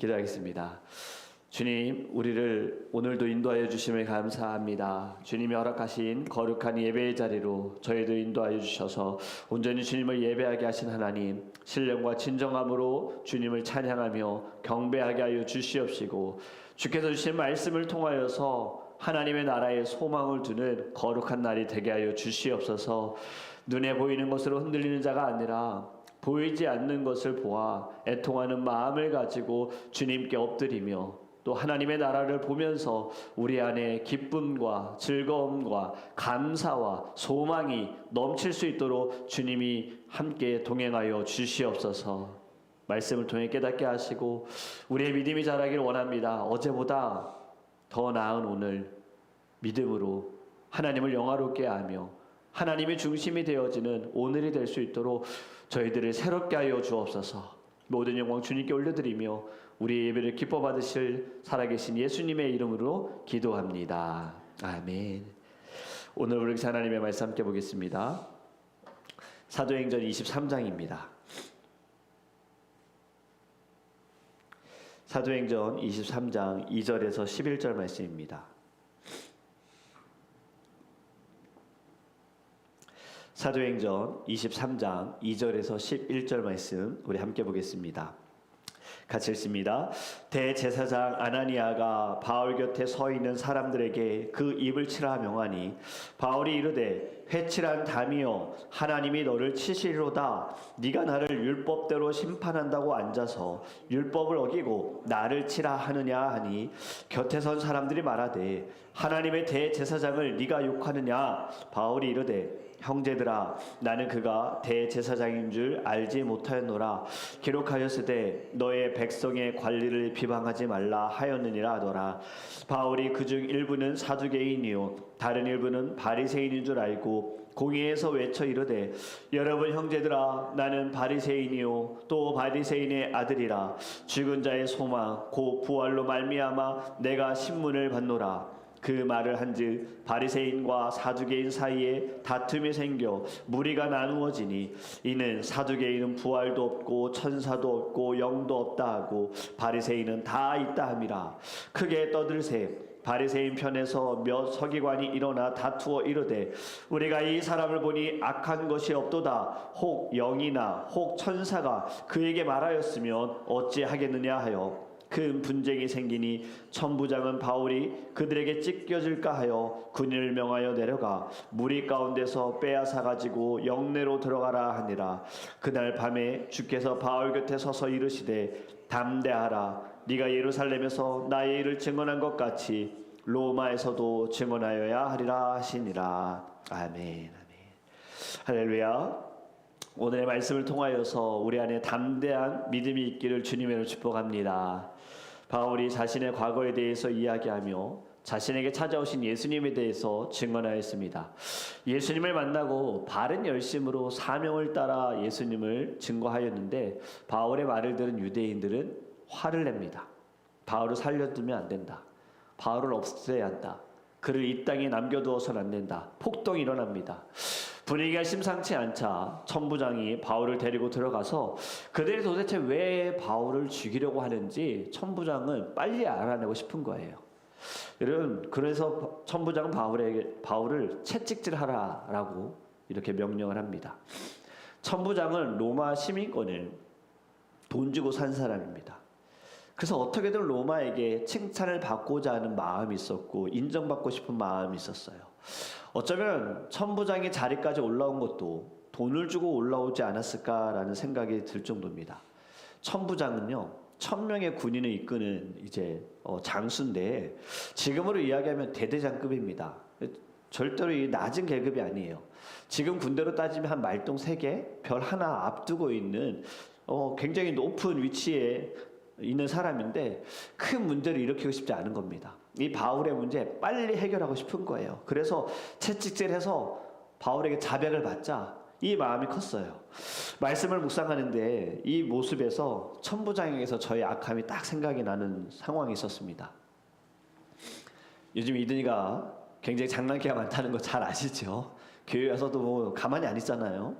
기도하겠습니다. 주님, 우리를 오늘도 인도하여 주심을 감사합니다. 주님이 허락하신 거룩한 예배의 자리로 저희도 인도하여 주셔서 온전히 주님을 예배하게 하신 하나님, 신령과 진정함으로 주님을 찬양하며 경배하게 하여 주시옵시고, 주께서 주신 말씀을 통하여서 하나님의 나라에 소망을 두는 거룩한 날이 되게 하여 주시옵소서. 눈에 보이는 것으로 흔들리는 자가 아니라 보이지 않는 것을 보아 애통하는 마음을 가지고 주님께 엎드리며 또 하나님의 나라를 보면서 우리 안에 기쁨과 즐거움과 감사와 소망이 넘칠 수 있도록 주님이 함께 동행하여 주시옵소서. 말씀을 통해 깨닫게 하시고 우리의 믿음이 자라길 원합니다. 어제보다 더 나은 오늘 믿음으로 하나님을 영화롭게 하며 하나님의 중심이 되어지는 오늘이 될 수 있도록 저희들을 새롭게 하여 주옵소서. 모든 영광 주님께 올려드리며 우리의 예배를 기뻐 받으실 살아계신 예수님의 이름으로 기도합니다. 아멘. 오늘 우리 하나님의 말씀 함께 보겠습니다. 사도행전 23장입니다. 사도행전 23장 2절에서 11절 말씀입니다. 사도행전 23장 2절에서 11절 말씀 우리 함께 보겠습니다. 같이 읽습니다. 대제사장 아나니아가 바울 곁에 서 있는 사람들에게 그 입을 치라 명하니 바울이 이르되 회칠한 담이여 하나님이 너를 치시리로다. 네가 나를 율법대로 심판한다고 앉아서 율법을 어기고 나를 치라 하느냐 하니 곁에 선 사람들이 말하되 하나님의 대제사장을 네가 욕하느냐. 바울이 이르되 형제들아 나는 그가 대제사장인 줄 알지 못하였노라. 기록하였으되 너의 백성의 관리를 비방하지 말라 하였느니라 하더라. 바울이 그중 일부는 사두개인이요 다른 일부는 바리새인인 줄 알고 공회에서 외쳐 이르되 여러분 형제들아 나는 바리새인이요 또 바리새인의 아들이라. 죽은 자의 소망 곧 부활로 말미암아 내가 신문을 받노라. 그 말을 한즉 바리새인과 사두개인 사이에 다툼이 생겨 무리가 나누어지니 이는 사두개인은 부활도 없고 천사도 없고 영도 없다 하고 바리새인은 다 있다 함이라. 크게 떠들세 바리새인 편에서 몇 서기관이 일어나 다투어 이르되 우리가 이 사람을 보니 악한 것이 없도다. 혹 영이나 혹 천사가 그에게 말하였으면 어찌하겠느냐 하여 큰 분쟁이 생기니 천부장은 바울이 그들에게 찢겨질까 하여 군인을 명하여 내려가 무리 가운데서 빼앗아 가지고 영내로 들어가라 하니라. 그날 밤에 주께서 바울 곁에 서서 이르시되 담대하라. 네가 예루살렘에서 나의 일을 증언한 것 같이 로마에서도 증언하여야 하리라 하시니라. 아멘. 아멘. 할렐루야. 오늘의 말씀을 통하여서 우리 안에 담대한 믿음이 있기를 주님으로 축복합니다. 바울이 자신의 과거에 대해서 이야기하며 자신에게 찾아오신 예수님에 대해서 증언하였습니다. 예수님을 만나고 바른 열심으로 사명을 따라 예수님을 증거하였는데 바울의 말을 들은 유대인들은 화를 냅니다. 바울을 살려두면 안 된다. 바울을 없애야 한다. 그를 이 땅에 남겨두어서는 안 된다. 폭동이 일어납니다. 분위기가 심상치 않자 천부장이 바울을 데리고 들어가서 그들이 도대체 왜 바울을 죽이려고 하는지 천부장은 빨리 알아내고 싶은 거예요. 여러분, 그래서 천부장은 바울을 채찍질하라라고 이렇게 명령을 합니다. 천부장은 로마 시민권을 돈 주고 산 사람입니다. 그래서 어떻게든 로마에게 칭찬을 받고자 하는 마음이 있었고 인정받고 싶은 마음이 있었어요. 어쩌면 천부장의 자리까지 올라온 것도 돈을 주고 올라오지 않았을까라는 생각이 들 정도입니다. 천부장은요 1000명의 군인을 이끄는 이제 장수인데 지금으로 이야기하면 대대장급입니다. 절대로 이 낮은 계급이 아니에요. 지금 군대로 따지면 한 말똥 3개, 별 하나 앞두고 있는 굉장히 높은 위치에 있는 사람인데 큰 문제를 일으키고 싶지 않은 겁니다. 이 바울의 문제 빨리 해결하고 싶은 거예요. 그래서 채찍질해서 바울에게 자백을 받자 이 마음이 컸어요. 말씀을 묵상하는데 이 모습에서 천부장에게서 저의 악함이 딱 생각이 나는 상황이 있었습니다. 요즘 이든이가 굉장히 장난기가 많다는 거 잘 아시죠? 교회 와서도 뭐 가만히 안 있잖아요.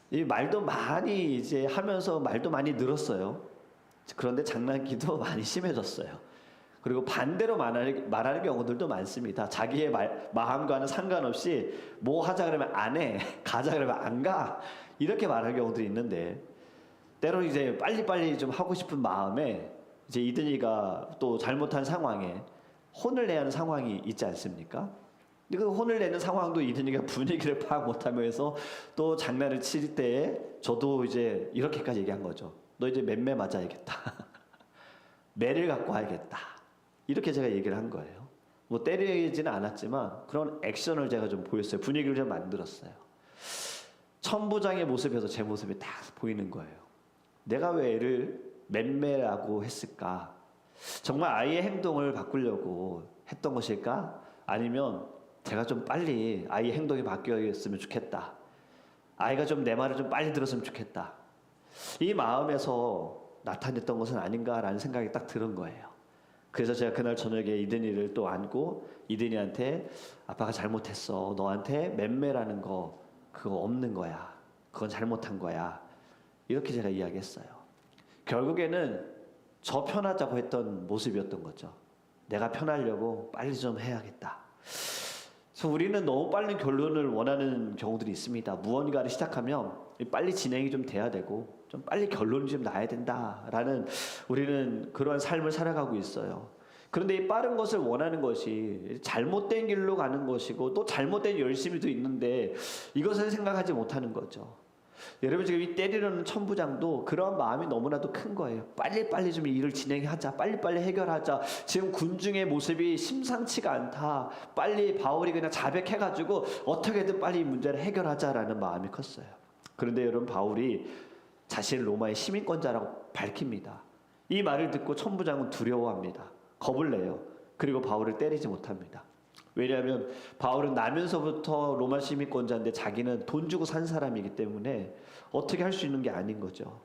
이 말도 많이 이제 하면서 말도 많이 늘었어요. 그런데 장난기도 많이 심해졌어요. 그리고 반대로 말하는 경우들도 많습니다. 자기의 마음과는 상관없이 뭐 하자 그러면 안 해, 가자 그러면 안 가, 이렇게 말하는 경우들이 있는데, 때로 이제 빨리빨리 좀 하고 싶은 마음에 이제 이든이가 또 잘못한 상황에 혼을 내야 하는 상황이 있지 않습니까? 근데 그 혼을 내는 상황도 이든이가 분위기를 파악 못하면서 또 장난을 칠 때에 저도 이제 이렇게까지 얘기한 거죠. 너 이제 맴매 맞아야겠다. 매를 갖고 와야겠다. 이렇게 제가 얘기를 한 거예요. 뭐 때리지는 않았지만 그런 액션을 제가 좀 보였어요. 분위기를 좀 만들었어요. 천부장의 모습에서 제 모습이 딱 보이는 거예요. 내가 왜 애를 맴매라고 했을까? 정말 아이의 행동을 바꾸려고 했던 것일까? 아니면 제가 좀 빨리 아이의 행동이 바뀌었으면 좋겠다. 아이가 좀 내 말을 좀 빨리 들었으면 좋겠다. 이 마음에서 나타냈던 것은 아닌가라는 생각이 딱 드는 거예요. 그래서 제가 그날 저녁에 이든이를 또 안고 이든이한테 아빠가 잘못했어. 너한테 맴매라는 거 그거 없는 거야. 그건 잘못한 거야. 이렇게 제가 이야기했어요. 결국에는 저 편하자고 했던 모습이었던 거죠. 내가 편하려고 빨리 좀 해야겠다. 그래서 우리는 너무 빠른 결론을 원하는 경우들이 있습니다. 무언가를 시작하면 빨리 진행이 좀 돼야 되고 좀 빨리 결론이 좀 나야 된다라는 우리는 그러한 삶을 살아가고 있어요. 그런데 이 빠른 것을 원하는 것이 잘못된 길로 가는 것이고 또 잘못된 열심히도 있는데 이것을 생각하지 못하는 거죠. 여러분 지금 이 때리려는 천부장도 그런 마음이 너무나도 큰 거예요. 빨리빨리 좀 일을 진행하자. 빨리빨리 해결하자. 지금 군중의 모습이 심상치가 않다. 빨리 바울이 그냥 자백해가지고 어떻게든 빨리 이 문제를 해결하자라는 마음이 컸어요. 그런데 여러분 바울이 자신을 로마의 시민권자라고 밝힙니다. 이 말을 듣고 천부장은 두려워합니다. 겁을 내요. 그리고 바울을 때리지 못합니다. 왜냐하면 바울은 나면서부터 로마 시민권자인데 자기는 돈 주고 산 사람이기 때문에 어떻게 할 수 있는 게 아닌 거죠.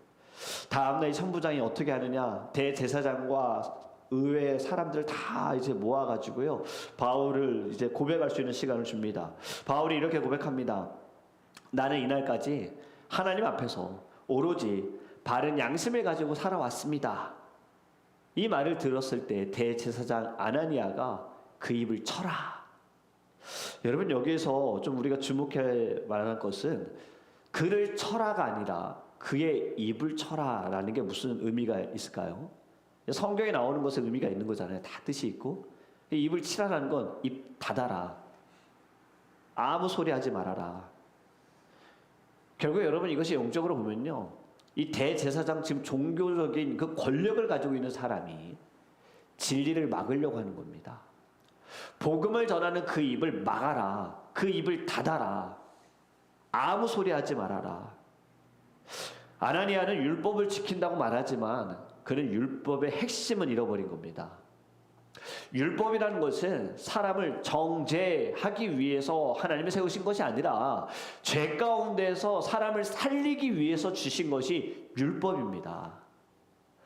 다음날 이 천부장이 어떻게 하느냐, 대제사장과 의회 사람들 다 이제 모아가지고요 바울을 이제 고백할 수 있는 시간을 줍니다. 바울이 이렇게 고백합니다. 나는 이날까지 하나님 앞에서 오로지 바른 양심을 가지고 살아왔습니다. 이 말을 들었을 때 대제사장 아나니아가 그 입을 쳐라. 여러분 여기에서 좀 우리가 주목할 만한 것은 그를 쳐라가 아니라 그의 입을 쳐라라는 게 무슨 의미가 있을까요? 성경에 나오는 것에 의미가 있는 거잖아요. 다 뜻이 있고 입을 치라라는 건 입 닫아라. 아무 소리 하지 말아라. 결국 여러분 이것이 영적으로 보면요. 이 대제사장 지금 종교적인 그 권력을 가지고 있는 사람이 진리를 막으려고 하는 겁니다. 복음을 전하는 그 입을 막아라. 그 입을 닫아라. 아무 소리 하지 말아라. 아나니아는 율법을 지킨다고 말하지만 그는 율법의 핵심은 잃어버린 겁니다. 율법이라는 것은 사람을 정죄하기 위해서 하나님이 세우신 것이 아니라 죄 가운데서 사람을 살리기 위해서 주신 것이 율법입니다.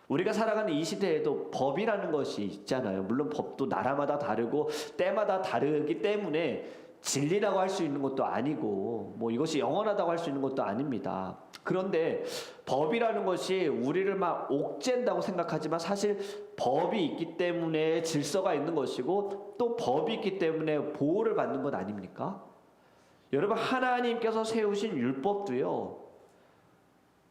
우리가 살아가는 이 시대에도 법이라는 것이 있잖아요. 물론 법도 나라마다 다르고 때마다 다르기 때문에 진리라고 할 수 있는 것도 아니고 뭐 이것이 영원하다고 할 수 있는 것도 아닙니다. 그런데 법이라는 것이 우리를 막 옥죄한다고 생각하지만 사실 법이 있기 때문에 질서가 있는 것이고 또 법이 있기 때문에 보호를 받는 것 아닙니까? 여러분 하나님께서 세우신 율법도요.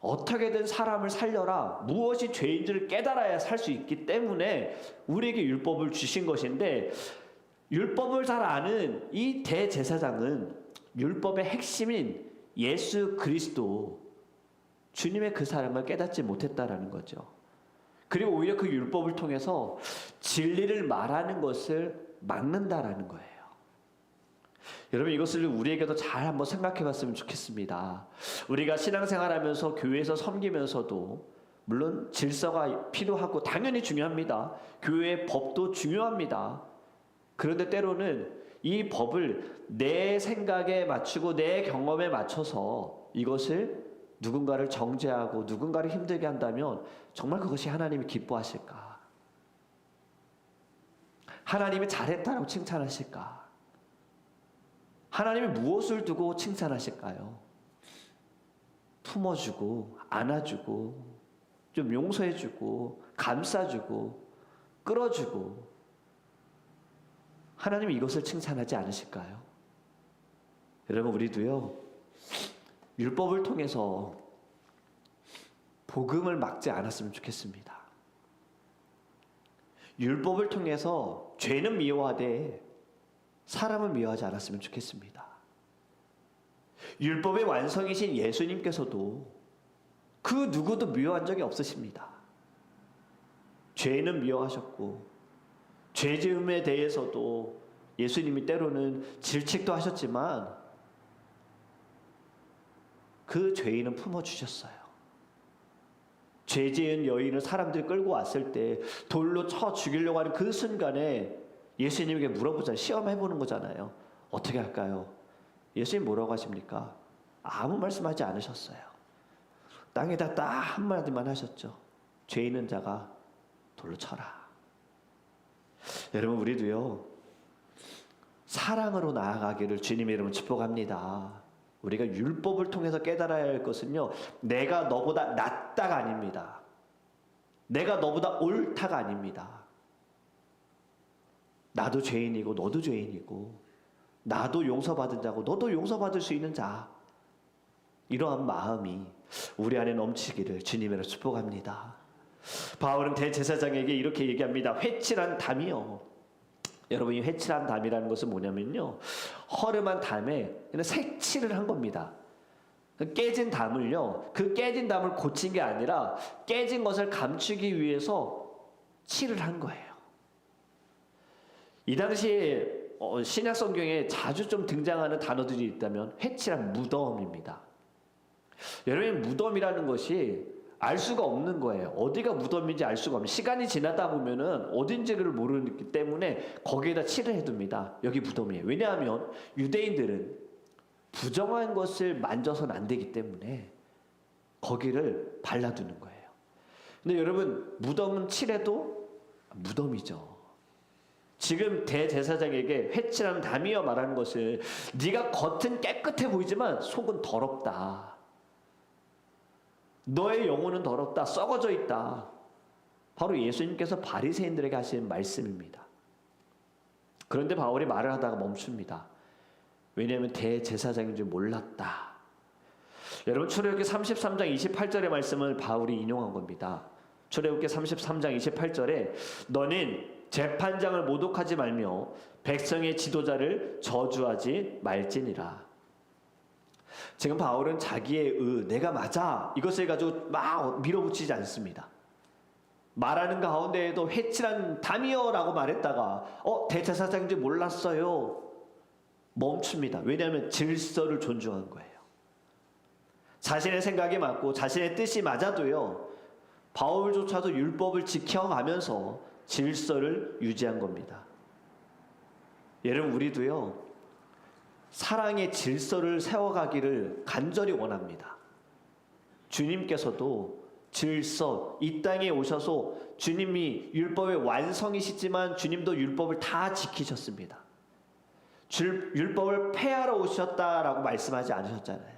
어떻게든 사람을 살려라. 무엇이 죄인지를 깨달아야 살 수 있기 때문에 우리에게 율법을 주신 것인데 율법을 잘 아는 이 대제사장은 율법의 핵심인 예수 그리스도 주님의 그 사랑을 깨닫지 못했다라는 거죠. 그리고 오히려 그 율법을 통해서 진리를 말하는 것을 막는다라는 거예요. 여러분 이것을 우리에게도 잘 한번 생각해 봤으면 좋겠습니다. 우리가 신앙생활하면서 교회에서 섬기면서도 물론 질서가 필요하고 당연히 중요합니다. 교회의 법도 중요합니다. 그런데 때로는 이 법을 내 생각에 맞추고 내 경험에 맞춰서 이것을 누군가를 정죄하고 누군가를 힘들게 한다면 정말 그것이 하나님이 기뻐하실까? 하나님이 잘했다라고 칭찬하실까? 하나님이 무엇을 두고 칭찬하실까요? 품어주고 안아주고 좀 용서해주고 감싸주고 끌어주고 하나님이 이것을 칭찬하지 않으실까요? 여러분 우리도요 율법을 통해서 복음을 막지 않았으면 좋겠습니다. 율법을 통해서 죄는 미워하되 사람은 미워하지 않았으면 좋겠습니다. 율법의 완성이신 예수님께서도 그 누구도 미워한 적이 없으십니다. 죄는 미워하셨고 죄 지음에 대해서도 예수님이 때로는 질책도 하셨지만 그 죄인은 품어주셨어요. 죄 지은 여인을 사람들이 끌고 왔을 때 돌로 쳐 죽이려고 하는 그 순간에 예수님에게 물어보잖아요. 시험해보는 거잖아요. 어떻게 할까요? 예수님 뭐라고 하십니까? 아무 말씀하지 않으셨어요. 땅에다 딱 한마디만 하셨죠. 죄 있는 자가 돌로 쳐라. 여러분 우리도요 사랑으로 나아가기를 주님의 이름으로 축복합니다. 우리가 율법을 통해서 깨달아야 할 것은요 내가 너보다 낫다가 아닙니다. 내가 너보다 옳다가 아닙니다. 나도 죄인이고 너도 죄인이고 나도 용서받은 자고 너도 용서받을 수 있는 자, 이러한 마음이 우리 안에 넘치기를 주님으로 축복합니다. 바울은 대제사장에게 이렇게 얘기합니다. 회칠한 담이요. 여러분 이 회칠한 담이라는 것은 뭐냐면요 허름한 담에 그냥 색칠을 한 겁니다. 깨진 담을요 그 깨진 담을 고친 게 아니라 깨진 것을 감추기 위해서 칠을 한 거예요. 이 당시에 신약 성경에 자주 좀 등장하는 단어들이 있다면 회칠한 무덤입니다. 여러분 무덤이라는 것이 알 수가 없는 거예요. 어디가 무덤인지 알 수가 없는, 시간이 지나다 보면은 어딘지를 모르기 때문에 거기에다 칠을 해둡니다. 여기 무덤이에요. 왜냐하면 유대인들은 부정한 것을 만져서는 안 되기 때문에 거기를 발라두는 거예요. 근데 여러분 무덤은 칠해도 무덤이죠. 지금 대제사장에게 회칠한 담이여 말하는 것은 네가 겉은 깨끗해 보이지만 속은 더럽다. 너의 영혼은 더럽다. 썩어져 있다. 바로 예수님께서 바리새인들에게 하신 말씀입니다. 그런데 바울이 말을 하다가 멈춥니다. 왜냐하면 대제사장인 줄 몰랐다. 여러분 출애굽기 33장 28절의 말씀을 바울이 인용한 겁니다. 출애굽기 33장 28절에 너는 재판장을 모독하지 말며 백성의 지도자를 저주하지 말지니라. 지금 바울은 자기의 내가 맞아 이것을 가지고 막 밀어붙이지 않습니다. 말하는 가운데에도 회칠한 담이여라고 말했다가 대제사장인지 몰랐어요. 멈춥니다. 왜냐하면 질서를 존중한 거예요. 자신의 생각이 맞고 자신의 뜻이 맞아도요 바울조차도 율법을 지켜가면서 질서를 유지한 겁니다. 여러분 우리도요 사랑의 질서를 세워가기를 간절히 원합니다. 주님께서도 질서, 이 땅에 오셔서 주님이 율법의 완성이시지만 주님도 율법을 다 지키셨습니다. 율법을 폐하러 오셨다라고 말씀하지 않으셨잖아요.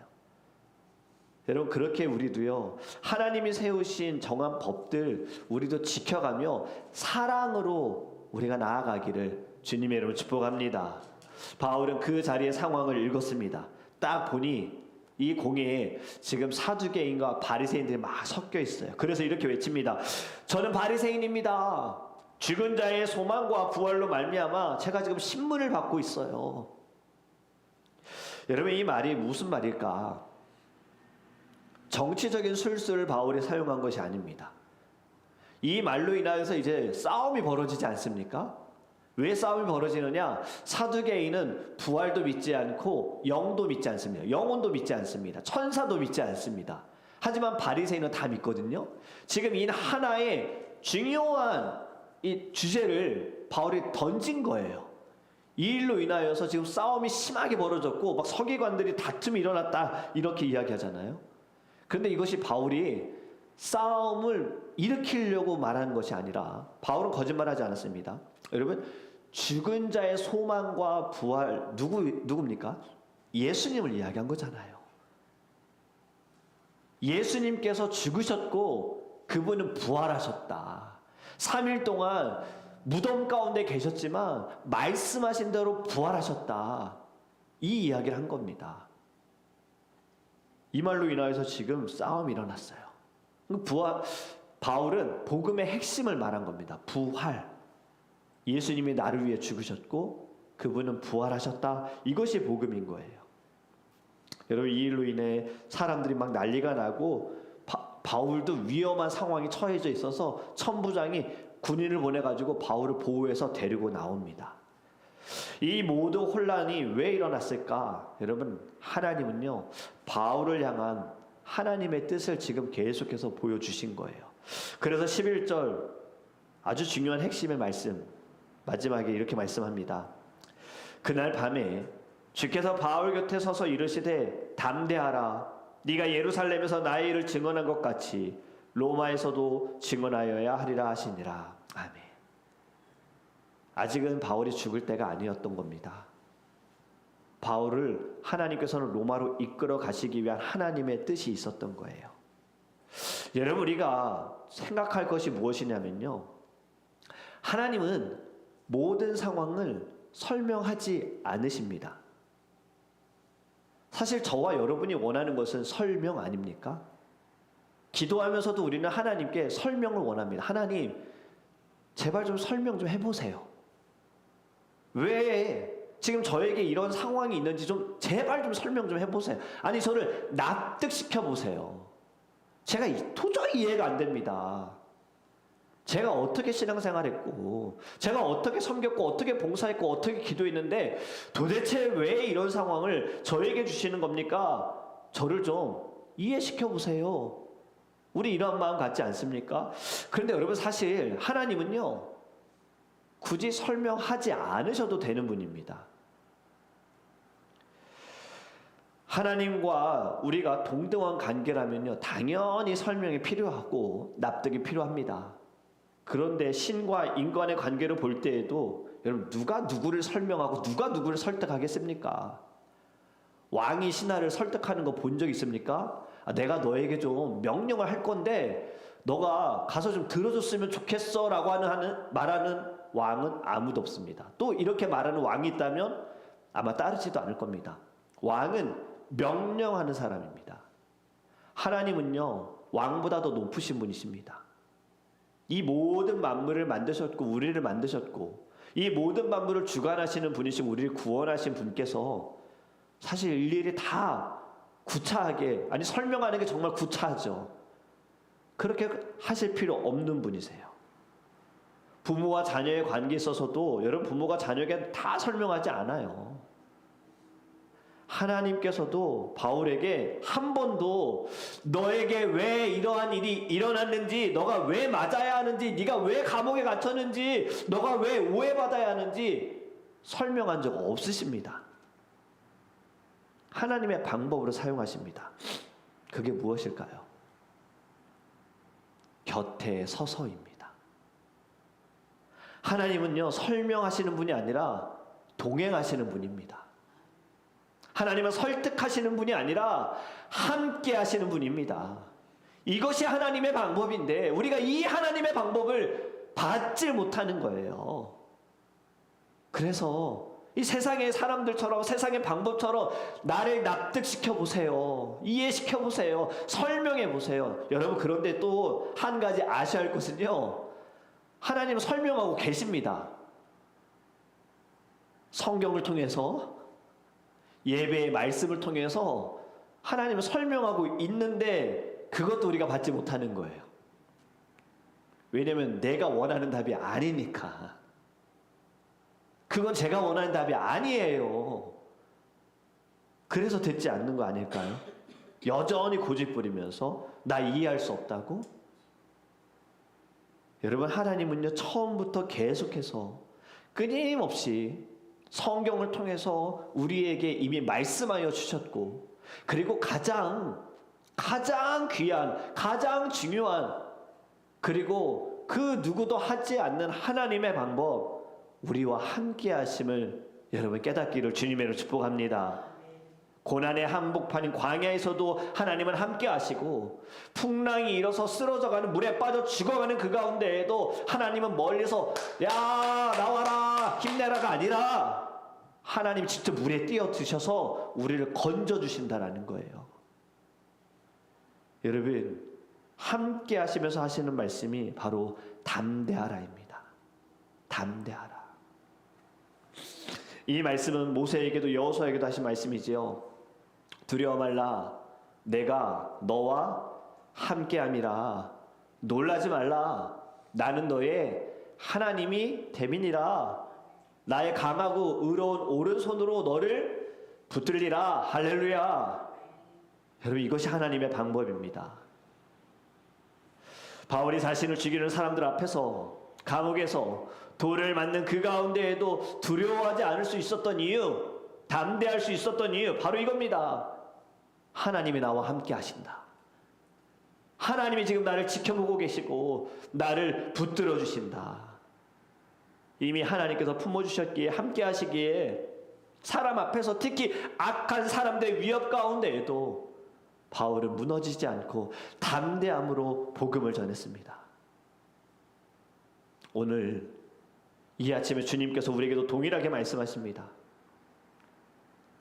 여러분 그렇게 우리도요 하나님이 세우신 정한 법들 우리도 지켜가며 사랑으로 우리가 나아가기를 주님의 이름으로 축복합니다. 바울은 그 자리의 상황을 읽었습니다. 딱 보니 이 공회에 지금 사두개인과 바리새인들이 막 섞여 있어요. 그래서 이렇게 외칩니다. 저는 바리새인입니다. 죽은 자의 소망과 부활로 말미암아 제가 지금 신문을 받고 있어요. 여러분 이 말이 무슨 말일까? 정치적인 술수를 바울이 사용한 것이 아닙니다. 이 말로 인하여서 이제 싸움이 벌어지지 않습니까? 왜 싸움이 벌어지느냐? 사두개인은 부활도 믿지 않고 영도 믿지 않습니다. 영혼도 믿지 않습니다. 천사도 믿지 않습니다. 하지만 바리새인은 다 믿거든요. 지금 이 하나의 중요한 이 주제를 바울이 던진 거예요. 이 일로 인하여서 지금 싸움이 심하게 벌어졌고 막 서기관들이 다툼이 일어났다 이렇게 이야기하잖아요. 그런데 이것이 바울이 싸움을 일으키려고 말하는 것이 아니라 바울은 거짓말하지 않았습니다. 여러분 죽은 자의 소망과 부활 누굽니까? 예수님을 이야기한 거잖아요. 예수님께서 죽으셨고 그분은 부활하셨다. 3일 동안 무덤 가운데 계셨지만 말씀하신 대로 부활하셨다. 이 이야기를 한 겁니다. 이 말로 인하여서 지금 싸움이 일어났어요. 바울은 복음의 핵심을 말한 겁니다. 부활. 예수님이 나를 위해 죽으셨고 그분은 부활하셨다. 이것이 복음인 거예요. 여러분, 이 일로 인해 사람들이 막 난리가 나고 바울도 위험한 상황에 처해져 있어서 천부장이 군인을 보내가지고 바울을 보호해서 데리고 나옵니다. 이 모든 혼란이 왜 일어났을까? 여러분, 하나님은요 바울을 향한 하나님의 뜻을 지금 계속해서 보여주신 거예요. 그래서 11절 아주 중요한 핵심의 말씀, 마지막에 이렇게 말씀합니다. 그날 밤에 주께서 바울 곁에 서서 이르시되 담대하라. 네가 예루살렘에서 나의 일을 증언한 것 같이 로마에서도 증언하여야 하리라 하시니라. 아멘. 아직은 바울이 죽을 때가 아니었던 겁니다. 바울을 하나님께서는 로마로 이끌어 가시기 위한 하나님의 뜻이 있었던 거예요. 여러분, 우리가 생각할 것이 무엇이냐면요, 하나님은 모든 상황을 설명하지 않으십니다. 사실 저와 여러분이 원하는 것은 설명 아닙니까? 기도하면서도 우리는 하나님께 설명을 원합니다. 하나님, 제발 좀 설명 좀 해보세요. 왜 지금 저에게 이런 상황이 있는지 좀 제발 좀 설명 좀 해보세요. 아니, 저를 납득시켜 보세요. 제가 도저히 이해가 안 됩니다. 제가 어떻게 신앙생활했고, 제가 어떻게 섬겼고, 어떻게 봉사했고, 어떻게 기도했는데 도대체 왜 이런 상황을 저에게 주시는 겁니까? 저를 좀 이해시켜 보세요. 우리 이런 마음 갖지 않습니까? 그런데 여러분, 사실 하나님은요 굳이 설명하지 않으셔도 되는 분입니다. 하나님과 우리가 동등한 관계라면요 당연히 설명이 필요하고 납득이 필요합니다. 그런데 신과 인간의 관계를 볼 때에도 여러분, 누가 누구를 설명하고 누가 누구를 설득하겠습니까? 왕이 신하를 설득하는 거 본 적 있습니까? 내가 너에게 좀 명령을 할 건데 너가 가서 좀 들어줬으면 좋겠어 라고 말하는 왕은 아무도 없습니다. 또 이렇게 말하는 왕이 있다면 아마 따르지도 않을 겁니다. 왕은 명령하는 사람입니다. 하나님은요 왕보다 더 높으신 분이십니다. 이 모든 만물을 만드셨고 우리를 만드셨고 이 모든 만물을 주관하시는 분이시고 우리를 구원하신 분께서 사실 일일이 다 구차하게, 아니 설명하는 게 정말 구차하죠. 그렇게 하실 필요 없는 분이세요. 부모와 자녀의 관계에 있어서도 여러분, 부모가 자녀에게 다 설명하지 않아요. 하나님께서도 바울에게 한 번도 너에게 왜 이러한 일이 일어났는지, 너가 왜 맞아야 하는지, 네가 왜 감옥에 갇혔는지, 너가 왜 오해받아야 하는지 설명한 적 없으십니다. 하나님의 방법으로 사용하십니다. 그게 무엇일까요? 곁에 서서입니다. 하나님은요 설명하시는 분이 아니라 동행하시는 분입니다. 하나님은 설득하시는 분이 아니라 함께 하시는 분입니다. 이것이 하나님의 방법인데 우리가 이 하나님의 방법을 받지 못하는 거예요. 그래서 이 세상의 사람들처럼, 세상의 방법처럼 나를 납득시켜 보세요. 이해시켜 보세요. 설명해 보세요. 여러분, 그런데 또 한 가지 아셔야 할 것은요, 하나님은 설명하고 계십니다. 성경을 통해서, 예배의 말씀을 통해서 하나님은 설명하고 있는데 그것도 우리가 받지 못하는 거예요. 왜냐하면 내가 원하는 답이 아니니까. 그건 제가 원하는 답이 아니에요. 그래서 듣지 않는 거 아닐까요? 여전히 고집부리면서 나 이해할 수 없다고? 여러분, 하나님은요 처음부터 계속해서 끊임없이 성경을 통해서 우리에게 이미 말씀하여 주셨고, 그리고 가장 귀한, 가장 중요한, 그리고 그 누구도 하지 않는 하나님의 방법, 우리와 함께 하심을 여러분 깨닫기를 주님의 이름으로 축복합니다. 고난의 한복판인 광야에서도 하나님은 함께 하시고, 풍랑이 일어서 쓰러져가는 물에 빠져 죽어가는 그 가운데에도 하나님은 멀리서 야 나와라 힘내라가 아니라 하나님 직접 물에 뛰어드셔서 우리를 건져주신다라는 거예요. 여러분, 함께 하시면서 하시는 말씀이 바로 담대하라입니다. 담대하라. 이 말씀은 모세에게도 여호수아에게도 하신 말씀이지요. 두려워 말라, 내가 너와 함께함이라. 놀라지 말라, 나는 너의 하나님이 됨이니라. 나의 강하고 의로운 오른손으로 너를 붙들리라. 할렐루야. 여러분, 이것이 하나님의 방법입니다. 바울이 자신을 죽이는 사람들 앞에서, 감옥에서 돌을 맞는 그 가운데에도 두려워하지 않을 수 있었던 이유, 담대할 수 있었던 이유, 바로 이겁니다. 하나님이 나와 함께 하신다. 하나님이 지금 나를 지켜보고 계시고 나를 붙들어 주신다. 이미 하나님께서 품어주셨기에, 함께 하시기에 사람 앞에서, 특히 악한 사람들의 위협 가운데에도 바울은 무너지지 않고 담대함으로 복음을 전했습니다. 오늘 이 아침에 주님께서 우리에게도 동일하게 말씀하십니다.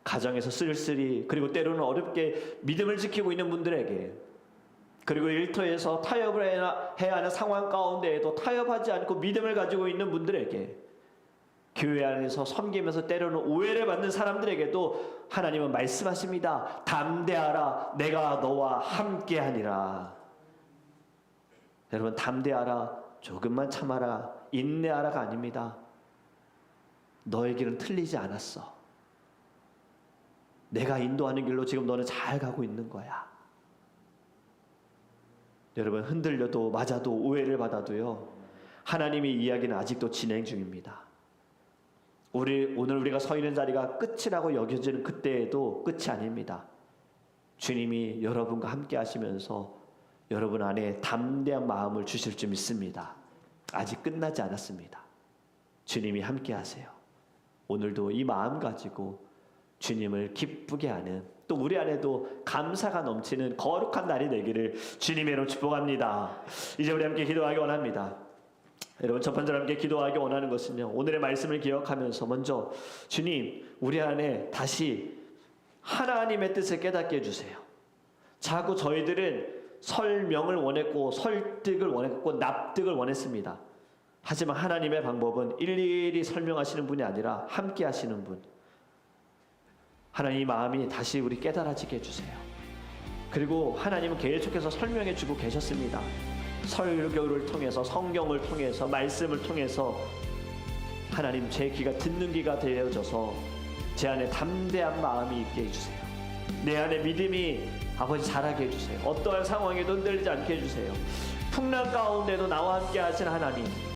가정에서 쓸쓸히, 그리고 때로는 어렵게 믿음을 지키고 있는 분들에게, 그리고 일터에서 타협을 해야 하는 상황 가운데에도 타협하지 않고 믿음을 가지고 있는 분들에게, 교회 안에서 섬기면서 때로는 오해를 받는 사람들에게도 하나님은 말씀하십니다. 담대하라, 내가 너와 함께하니라. 여러분, 담대하라, 조금만 참아라, 인내하라가 아닙니다. 너의 길은 틀리지 않았어. 내가 인도하는 길로 지금 너는 잘 가고 있는 거야. 여러분, 흔들려도 맞아도 오해를 받아도요, 하나님의 이야기는 아직도 진행 중입니다. 오늘 우리가 서 있는 자리가 끝이라고 여겨지는 그때에도 끝이 아닙니다. 주님이 여러분과 함께 하시면서 여러분 안에 담대한 마음을 주실 줄 믿습니다. 아직 끝나지 않았습니다. 주님이 함께 하세요. 오늘도 이 마음 가지고 주님을 기쁘게 하는, 또 우리 안에도 감사가 넘치는 거룩한 날이 되기를 주님의 이름으로 축복합니다. 이제 우리 함께 기도하기 원합니다. 여러분, 첫 번째로 함께 기도하기 원하는 것은요, 오늘의 말씀을 기억하면서 먼저 주님, 우리 안에 다시 하나님의 뜻을 깨닫게 해주세요. 자꾸 저희들은 설명을 원했고 설득을 원했고 납득을 원했습니다. 하지만 하나님의 방법은 일일이 설명하시는 분이 아니라 함께 하시는 분, 하나님 마음이 다시 우리 깨달아지게 해주세요. 그리고 하나님은 계속해서 설명해 주고 계셨습니다. 설교를 통해서, 성경을 통해서, 말씀을 통해서 하나님, 제 귀가 듣는 귀가 되어져서 제 안에 담대한 마음이 있게 해주세요. 내 안에 믿음이 아버지 자라게 해주세요. 어떠한 상황에도 흔들리지 않게 해주세요. 풍랑 가운데도 나와 함께 하신 하나님,